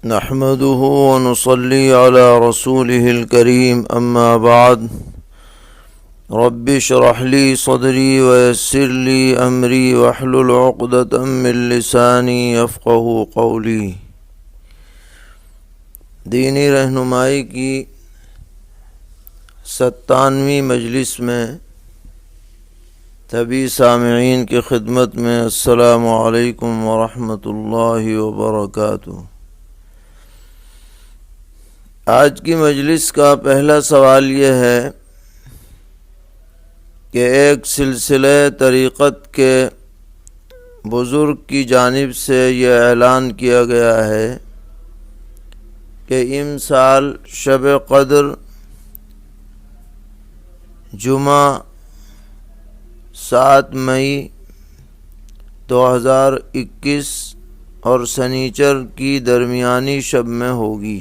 نحمده ونصلي على رسوله الكريم أما بعد رب اشرح لي صدري ويسر لي أمري واحلل عقدة من لساني يفقهوا قولي۔ دینی رہنمائی کی 97ویں مجلس میں سبھی سامعین کی خدمت میں السلام علیکم ورحمۃ اللہ وبرکاتہ۔ آج کی مجلس کا پہلا سوال یہ ہے کہ ایک سلسلہ طریقت کے بزرگ کی جانب سے یہ اعلان کیا گیا ہے کہ امسال شب قدر جمعہ 7 مئی 2021 اور سنیچر کی درمیانی شب میں ہوگی۔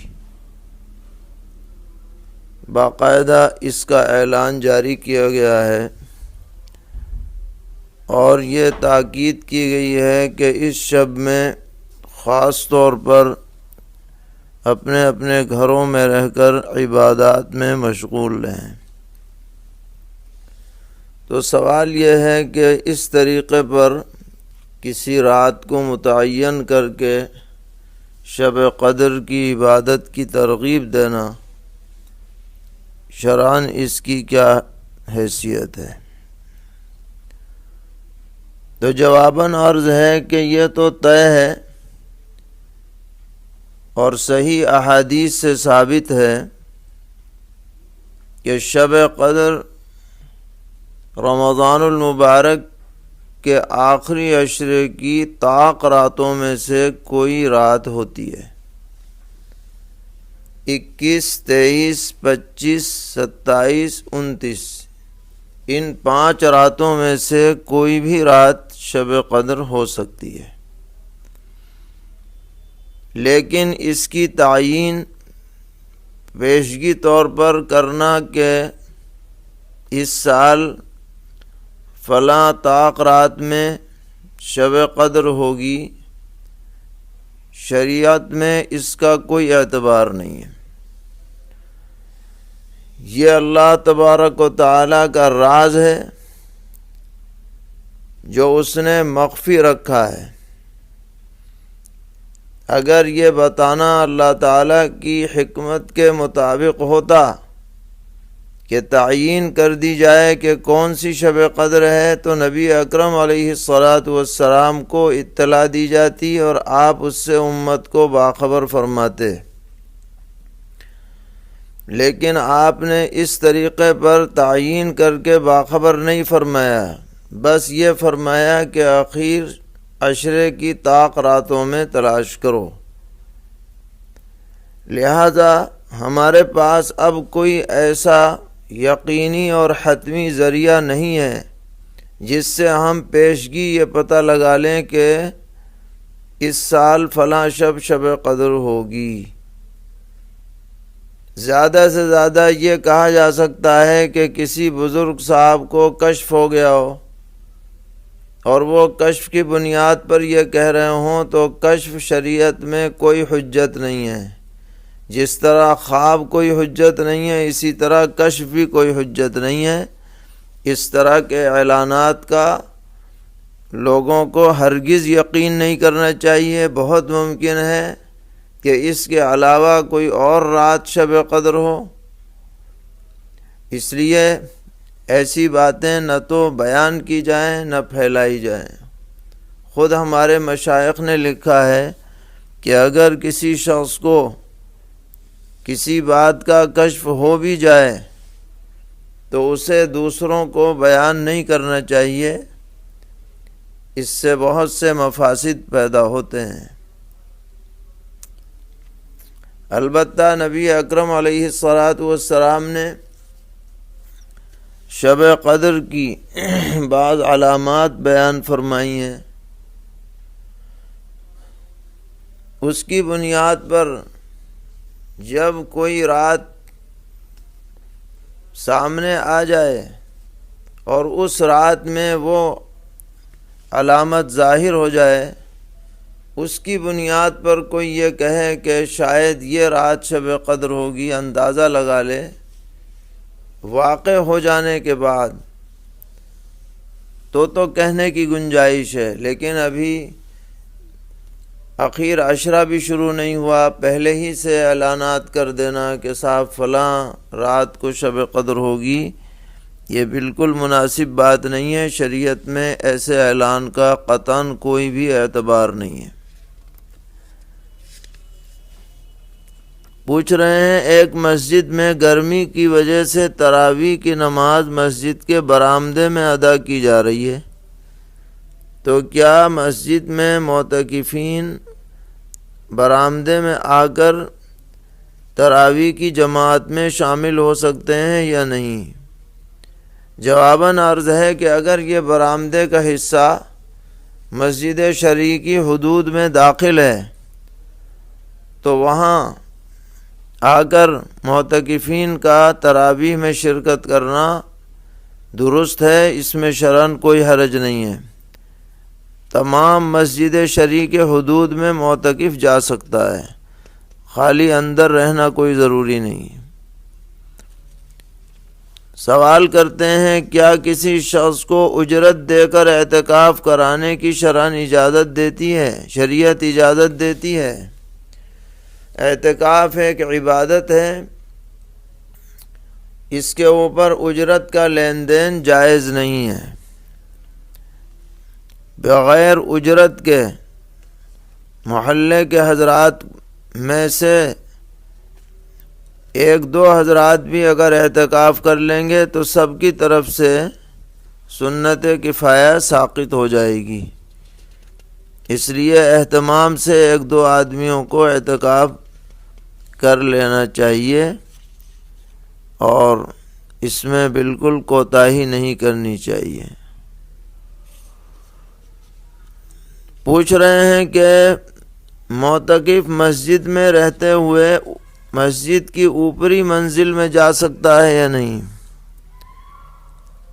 باقاعدہ اس کا اعلان جاری کیا گیا ہے اور یہ تاکید کی گئی ہے کہ اس شب میں خاص طور پر اپنے اپنے گھروں میں رہ کر عبادات میں مشغول رہیں۔ تو سوال یہ ہے کہ اس طریقے پر کسی رات کو متعین کر کے شب قدر کی عبادت کی ترغیب دینا، شرعاً اس کی کیا حیثیت ہے؟ تو جواباً عرض ہے کہ یہ تو طے ہے اور صحیح احادیث سے ثابت ہے کہ شب قدر رمضان المبارک کے آخری عشرے کی طاق راتوں میں سے کوئی رات ہوتی ہے۔ 21، 23، 25، 27، 29 ان 5 راتوں میں سے کوئی بھی رات شب قدر ہو سکتی ہے، لیکن اس کی تعیین پیشگی طور پر کرنا کہ اس سال فلاں طاق رات میں شب قدر ہوگی، شریعت میں اس کا کوئی اعتبار نہیں ہے۔ یہ اللہ تبارک و تعالیٰ کا راز ہے جو اس نے مخفی رکھا ہے۔ اگر یہ بتانا اللہ تعالیٰ کی حکمت کے مطابق ہوتا کہ تعیین کر دی جائے کہ کون سی شب قدر ہے تو نبی اکرم علیہ الصلاۃ والسلام کو اطلاع دی جاتی اور آپ اس سے امت کو باخبر فرماتے، لیکن آپ نے اس طریقے پر تعیین کر کے باخبر نہیں فرمایا، بس یہ فرمایا کہ آخر عشرے کی طاق راتوں میں تلاش کرو۔ لہذا ہمارے پاس اب کوئی ایسا یقینی اور حتمی ذریعہ نہیں ہے جس سے ہم پیشگی یہ پتہ لگا لیں کہ اس سال فلاں شب قدر ہوگی۔ زیادہ سے زیادہ یہ کہا جا سکتا ہے کہ کسی بزرگ صاحب کو کشف ہو گیا ہو اور وہ کشف کی بنیاد پر یہ کہہ رہے ہوں تو کشف شریعت میں کوئی حجت نہیں ہے۔ جس طرح خواب کوئی حجت نہیں ہے، اسی طرح کشف بھی کوئی حجت نہیں ہے۔ اس طرح کے اعلانات کا لوگوں کو ہرگز یقین نہیں کرنا چاہیے۔ بہت ممکن ہے کہ اس کے علاوہ کوئی اور رات شب قدر ہو، اس لیے ایسی باتیں نہ تو بیان کی جائیں نہ پھیلائی جائیں۔ خود ہمارے مشائخ نے لکھا ہے کہ اگر کسی شخص کو کسی بات کا کشف ہو بھی جائے تو اسے دوسروں کو بیان نہیں کرنا چاہیے، اس سے بہت سے مفاسد پیدا ہوتے ہیں۔ البتہ نبی اکرم علیہ الصلاۃ والسلام نے شب قدر کی بعض علامات بیان فرمائی ہیں، اس کی بنیاد پر جب کوئی رات سامنے آ جائے اور اس رات میں وہ علامت ظاہر ہو جائے، اس کی بنیاد پر کوئی یہ کہے کہ شاید یہ رات شب قدر ہوگی، اندازہ لگا لے، واقع ہو جانے کے بعد تو کہنے کی گنجائش ہے، لیکن ابھی اخیر عشرہ بھی شروع نہیں ہوا، پہلے ہی سے اعلانات کر دینا کہ صاحب فلاں رات کو شب قدر ہوگی، یہ بالکل مناسب بات نہیں ہے۔ شریعت میں ایسے اعلان کا قطعاً کوئی بھی اعتبار نہیں ہے۔ پوچھ رہے ہیں، ایک مسجد میں گرمی کی وجہ سے تراویح کی نماز مسجد کے برآمدے میں ادا کی جا رہی ہے، تو کیا مسجد میں معتکفین برآمدے میں آ کر تراویح کی جماعت میں شامل ہو سکتے ہیں یا نہیں؟ جواباً عرض ہے کہ اگر یہ برآمدے کا حصہ مسجد شرعی کی حدود میں داخل ہے تو وہاں آ کر معتکفین کا تراویح میں شرکت کرنا درست ہے، اس میں شرعاً کوئی حرج نہیں ہے۔ تمام مسجد شرعی کے حدود میں معتکف جا سکتا ہے، خالی اندر رہنا کوئی ضروری نہیں۔ سوال کرتے ہیں، کیا کسی شخص کو اجرت دے کر اعتکاف کرانے کی شرعاً اجازت دیتی ہے، شریعت اجازت دیتی ہے؟ اعتکاف ایک عبادت ہے، اس کے اوپر اجرت کا لین دین جائز نہیں ہے۔ بغیر اجرت کے محلے کے حضرات میں سے ایک دو حضرات بھی اگر اعتکاف کر لیں گے تو سب کی طرف سے سنت کفایہ ساقط ہو جائے گی، اس لیے اہتمام سے ایک دو آدمیوں کو اعتکاف کر لینا چاہیے اور اس میں بالکل کوتاہی نہیں کرنی چاہیے۔ پوچھ رہے ہیں کہ معتکف مسجد میں رہتے ہوئے مسجد کی اوپری منزل میں جا سکتا ہے یا نہیں؟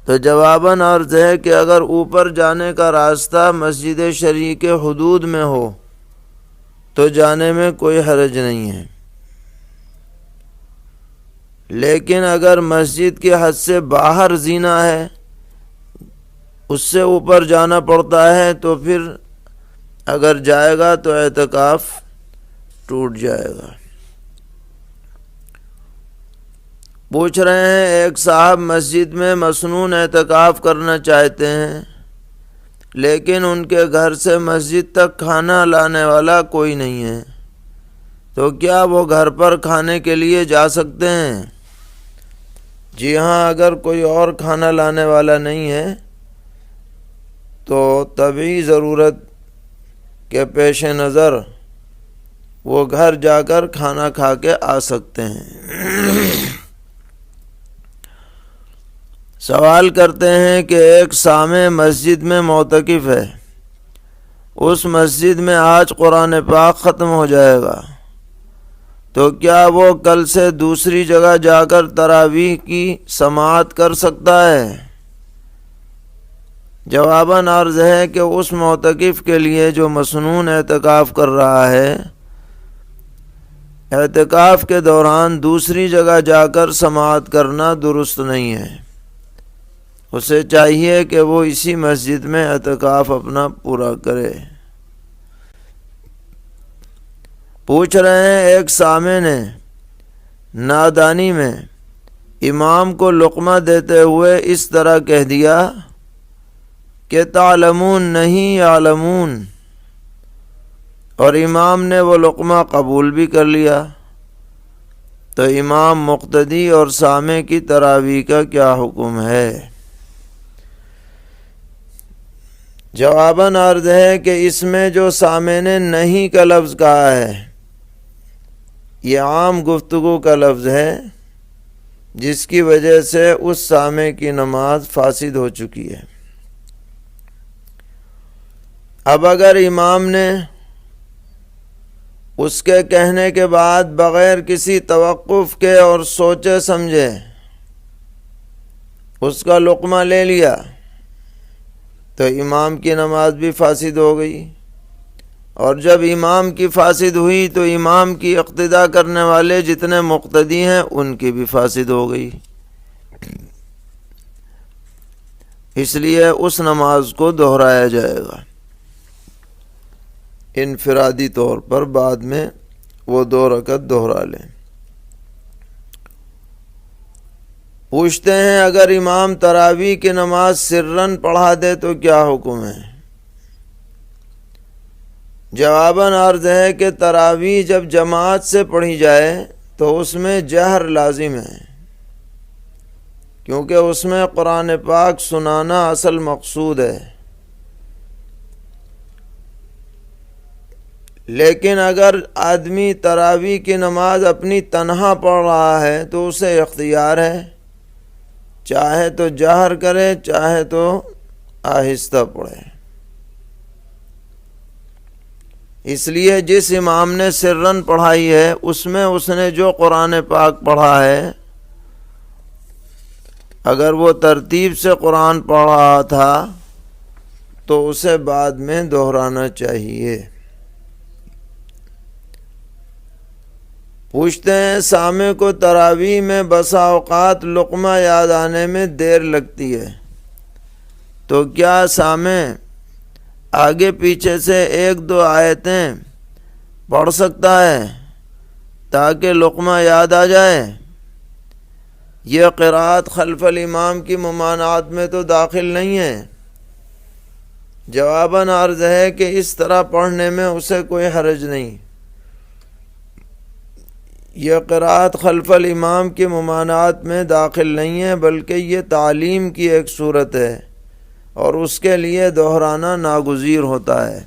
تو جواباً عرض ہے کہ اگر اوپر جانے کا راستہ مسجد شرعی کے حدود میں ہو تو جانے میں کوئی حرج نہیں ہے، لیکن اگر مسجد کی حد سے باہر زینہ ہے، اس سے اوپر جانا پڑتا ہے، تو پھر اگر جائے گا تو اعتکاف ٹوٹ جائے گا۔ پوچھ رہے ہیں، ایک صاحب مسجد میں مصنون اعتکاف کرنا چاہتے ہیں لیکن ان کے گھر سے مسجد تک کھانا لانے والا کوئی نہیں ہے، تو کیا وہ گھر پر کھانے کے لیے جا سکتے ہیں؟ جی ہاں، اگر کوئی اور کھانا لانے والا نہیں ہے تو طبعی ضرورت کے پیش نظر وہ گھر جا کر کھانا کھا کے آ سکتے ہیں۔ سوال کرتے ہیں کہ ایک سامع مسجد میں معتکف ہے، اس مسجد میں آج قرآن پاک ختم ہو جائے گا، تو کیا وہ کل سے دوسری جگہ جا کر تراویح کی سماعت کر سکتا ہے؟ جواباً عرض ہے کہ اس معتکف کے لیے جو مسنون اعتکاف کر رہا ہے، اعتکاف کے دوران دوسری جگہ جا کر سماعت کرنا درست نہیں ہے، اسے چاہیے کہ وہ اسی مسجد میں اعتکاف اپنا پورا کرے۔ پوچھ رہے ہیں، ایک سامع نے نادانی میں امام کو لقمہ دیتے ہوئے اس طرح کہہ دیا کہ تعلمون نہیں یعلمون، اور امام نے وہ لقمہ قبول بھی کر لیا، تو امام مقتدی اور سامع کی تراویح کا کیا حکم ہے؟ جواباً عرض ہے کہ اس میں جو سامع نے نہیں کا لفظ کہا ہے، یہ عام گفتگو کا لفظ ہے، جس کی وجہ سے اس سامع کی نماز فاسد ہو چکی ہے۔ اب اگر امام نے اس کے کہنے کے بعد بغیر کسی توقف کے اور سوچے سمجھے اس کا لقمہ لے لیا تو امام کی نماز بھی فاسد ہو گئی، اور جب امام کی فاسد ہوئی تو امام کی اقتداء کرنے والے جتنے مقتدی ہیں ان کی بھی فاسد ہو گئی، اس لیے اس نماز کو دہرایا جائے گا انفرادی طور پر، بعد میں وہ 2 رکعت دہرا لیں۔ پوچھتے ہیں اگر امام تراویح کی نماز سرن پڑھا دے تو کیا حکم ہے؟ جواباً عرض ہے کہ تراویح جب جماعت سے پڑھی جائے تو اس میں جہر لازم ہے، کیونکہ اس میں قرآن پاک سنانا اصل مقصود ہے۔ لیکن اگر آدمی تراویح کی نماز اپنی تنہا پڑھ رہا ہے تو اسے اختیار ہے، چاہے تو جہر کرے چاہے تو آہستہ پڑھے۔ اس لیے جس امام نے سرن پڑھائی ہے اس میں اس نے جو قرآن پاک پڑھا ہے، اگر وہ ترتیب سے قرآن پڑھ رہا تھا تو اسے بعد میں دہرانا چاہیے۔ پوچھتے ہیں سامع کو تراویح میں بسا اوقات لقمہ یاد آنے میں دیر لگتی ہے، تو کیا سامع آگے پیچھے سے 1-2 آیتیں پڑھ سکتا ہے تاکہ لقمہ یاد آ جائے؟ یہ قرأت خلف الامام کی ممانعت میں تو داخل نہیں ہے۔ جواباً عرض ہے کہ اس طرح پڑھنے میں اسے کوئی حرج نہیں۔ یہ قرأت خلف الامام کی ممانعت میں داخل نہیں ہے، بلکہ یہ تعلیم کی ایک صورت ہے اور اس کے لیے دہرانا ناگزیر ہوتا ہے،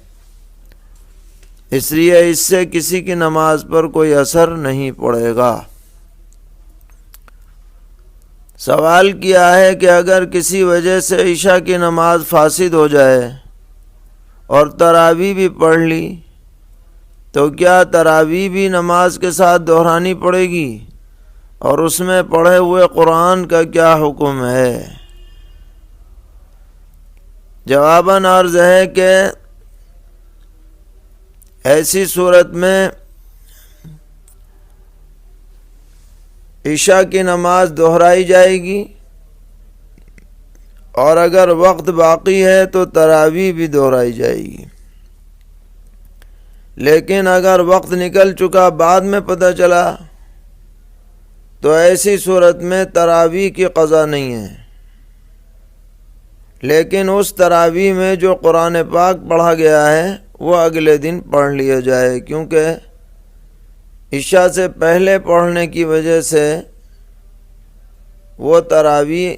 اس لیے اس سے کسی کی نماز پر کوئی اثر نہیں پڑے گا۔ سوال کیا ہے کہ اگر کسی وجہ سے عشاء کی نماز فاسد ہو جائے اور تراویح بھی پڑھ لی تو کیا تراویح بھی نماز کے ساتھ دہرانی پڑے گی؟ اور اس میں پڑھے ہوئے قرآن کا کیا حکم ہے؟ جواباً عرض ہے کہ ایسی صورت میں عشاء کی نماز دہرائی جائے گی، اور اگر وقت باقی ہے تو تراویح بھی دہرائی جائے گی۔ لیکن اگر وقت نکل چکا بعد میں پتہ چلا تو ایسی صورت میں تراویح کی قضا نہیں ہے، لیکن اس تراویح میں جو قرآن پاک پڑھا گیا ہے وہ اگلے دن پڑھ لیا جائے، کیونکہ عشاء سے پہلے پڑھنے کی وجہ سے وہ تراویح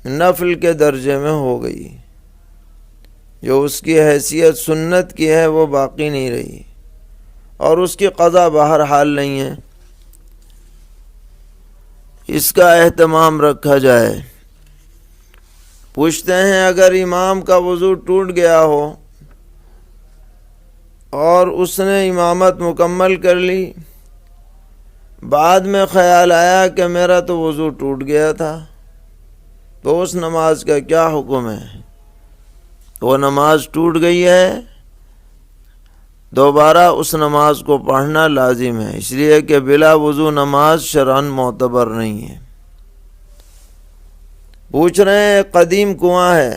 نفل کے درجے میں ہو گئی، جو اس کی حیثیت سنت کی ہے وہ باقی نہیں رہی، اور اس کی قضا بہرحال نہیں ہے۔ اس کا اہتمام رکھا جائے۔ پوچھتے ہیں اگر امام کا وضو ٹوٹ گیا ہو اور اس نے امامت مکمل کر لی، بعد میں خیال آیا کہ میرا تو وضو ٹوٹ گیا تھا، تو اس نماز کا کیا حکم ہے؟ وہ نماز ٹوٹ گئی ہے، دوبارہ اس نماز کو پڑھنا لازم ہے، اس لیے کہ بلا وضو نماز شرعاً معتبر نہیں ہے۔ پوچھ رہے ہیں قدیم کنواں ہے،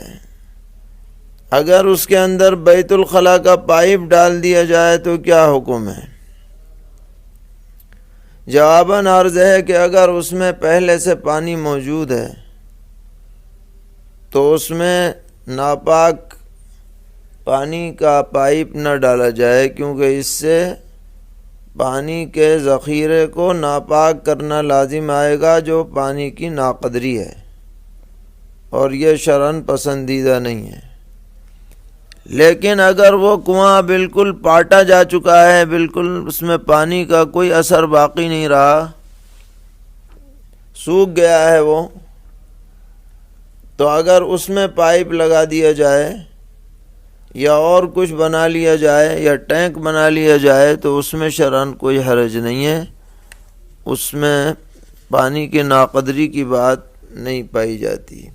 اگر اس کے اندر بیت الخلاء کا پائپ ڈال دیا جائے تو کیا حکم ہے؟ جواباً عرض ہے کہ اگر اس میں پہلے سے پانی موجود ہے تو اس میں ناپاک پانی کا پائپ نہ ڈالا جائے، کیونکہ اس سے پانی کے ذخیرے کو ناپاک کرنا لازم آئے گا، جو پانی کی ناقدری ہے، اور یہ شرعاً پسندیدہ نہیں ہے۔ لیکن اگر وہ کنواں بالکل پاٹا جا چکا ہے، بالکل اس میں پانی کا کوئی اثر باقی نہیں رہا، سوکھ گیا ہے وہ، تو اگر اس میں پائپ لگا دیا جائے یا اور کچھ بنا لیا جائے یا ٹینک بنا لیا جائے تو اس میں شرعاً کوئی حرج نہیں ہے، اس میں پانی کی ناقدری کی بات نہیں پائی جاتی۔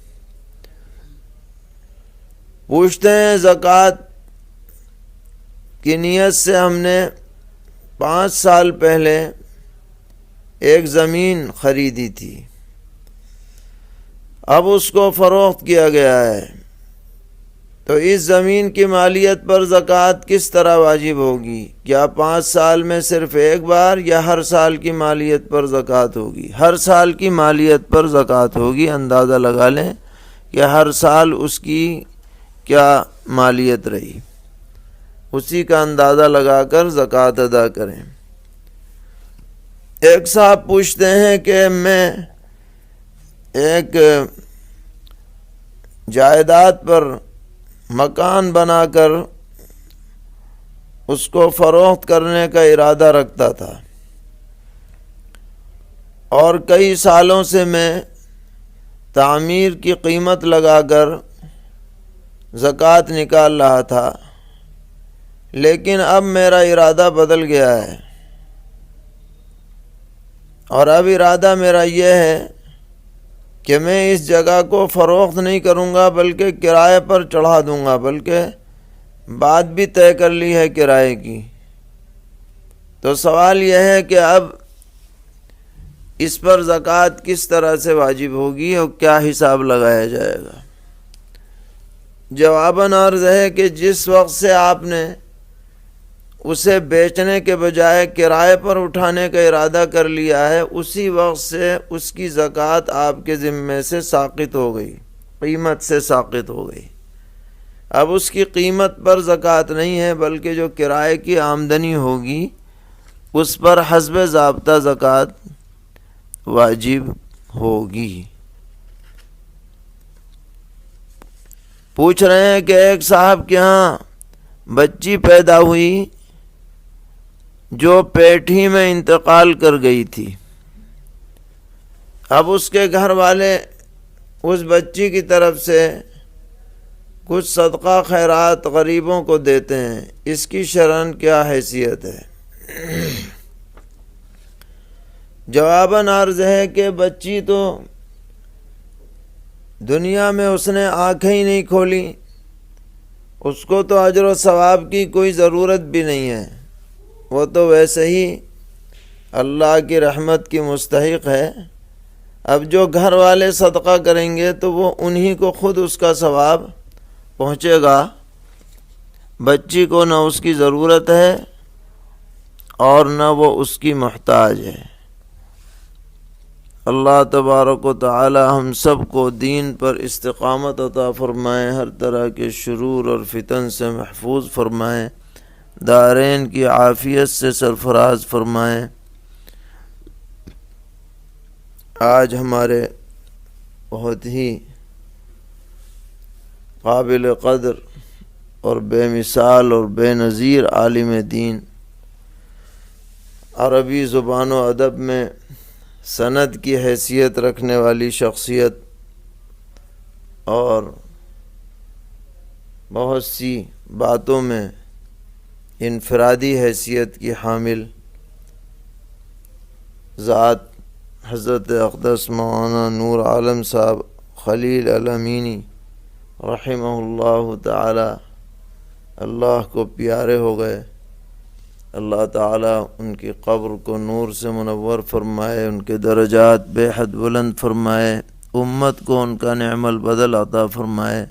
پوچھتے ہیں زکوٰۃ کی نیت سے ہم نے 5 سال پہلے ایک زمین خریدی تھی، اب اس کو فروخت کیا گیا ہے، تو اس زمین کی مالیت پر زکوٰۃ کس طرح واجب ہوگی؟ کیا 5 سال میں صرف ایک بار یا ہر سال کی مالیت پر زکوٰۃ ہوگی؟ ہر سال کی مالیت پر زکوٰۃ ہوگی۔ اندازہ لگا لیں کہ ہر سال اس کی کیا مالیت رہی، اسی کا اندازہ لگا کر زکوٰۃ ادا کریں۔ ایک صاحب پوچھتے ہیں کہ میں ایک جائیداد پر مکان بنا کر اس کو فروخت کرنے کا ارادہ رکھتا تھا، اور کئی سالوں سے میں تعمیر کی قیمت لگا کر زکوٰۃ نکال رہا تھا، لیکن اب میرا ارادہ بدل گیا ہے، اور اب ارادہ میرا یہ ہے کہ میں اس جگہ کو فروخت نہیں کروں گا بلکہ کرائے پر چڑھا دوں گا، بلکہ بات بھی طے کر لی ہے کرائے کی۔ تو سوال یہ ہے کہ اب اس پر زکوٰۃ کس طرح سے واجب ہوگی اور کیا حساب لگایا جائے گا؟ جواباً عرض ہے کہ جس وقت سے آپ نے اسے بیچنے کے بجائے کرائے پر اٹھانے کا ارادہ کر لیا ہے، اسی وقت سے اس کی زکوٰۃ آپ کے ذمے سے ساقط ہو گئی، قیمت سے ساقط ہو گئی۔ اب اس کی قیمت پر زکوٰۃ نہیں ہے، بلکہ جو کرائے کی آمدنی ہوگی اس پر حسب ضابطہ زکوٰۃ واجب ہوگی۔ پوچھ رہے ہیں کہ ایک صاحب کے ہاں بچی پیدا ہوئی جو پیٹ ہی میں انتقال کر گئی تھی، اب اس کے گھر والے اس بچی کی طرف سے کچھ صدقہ خیرات غریبوں کو دیتے ہیں، اس کی شرعاً کیا حیثیت ہے؟ جواباً عرض ہے کہ بچی تو دنیا میں اس نے آنکھیں ہی نہیں کھولی، اس کو تو اجر و ثواب کی کوئی ضرورت بھی نہیں ہے، وہ تو ویسے ہی اللہ کی رحمت کی مستحق ہے۔ اب جو گھر والے صدقہ کریں گے تو وہ انہی کو خود اس کا ثواب پہنچے گا، بچی کو نہ اس کی ضرورت ہے اور نہ وہ اس کی محتاج ہے۔ اللہ تبارک و تعالی ہم سب کو دین پر استقامت عطا فرمائے، ہر طرح کے شرور اور فتن سے محفوظ فرمائے، دارین کی عافیت سے سرفراز فرمائے۔ آج ہمارے بہت ہی قابل قدر اور بے مثال اور بے نظیر عالم دین، عربی زبان و ادب میں سند کی حیثیت رکھنے والی شخصیت اور بہت سی باتوں میں انفرادی حیثیت کی حامل ذات حضرت اقدس مولانا نور عالم صاحب خلیل الامینی رحمہ اللہ تعالی اللہ کو پیارے ہو گئے۔ اللہ تعالیٰ ان کی قبر کو نور سے منور فرمائے، ان کے درجات بے حد بلند فرمائے، امت کو ان کا نعم البدل عطا فرمائے،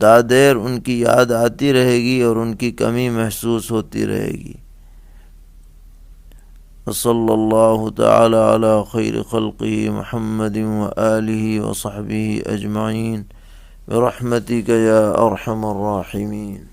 تا دیر ان کی یاد آتی رہے گی اور ان کی کمی محسوس ہوتی رہے گی۔ صلی اللہ تعالی علی خیر خلقہ محمد وآلہ وصحبہ اجمعین برحمتک یا ارحم الراحمین۔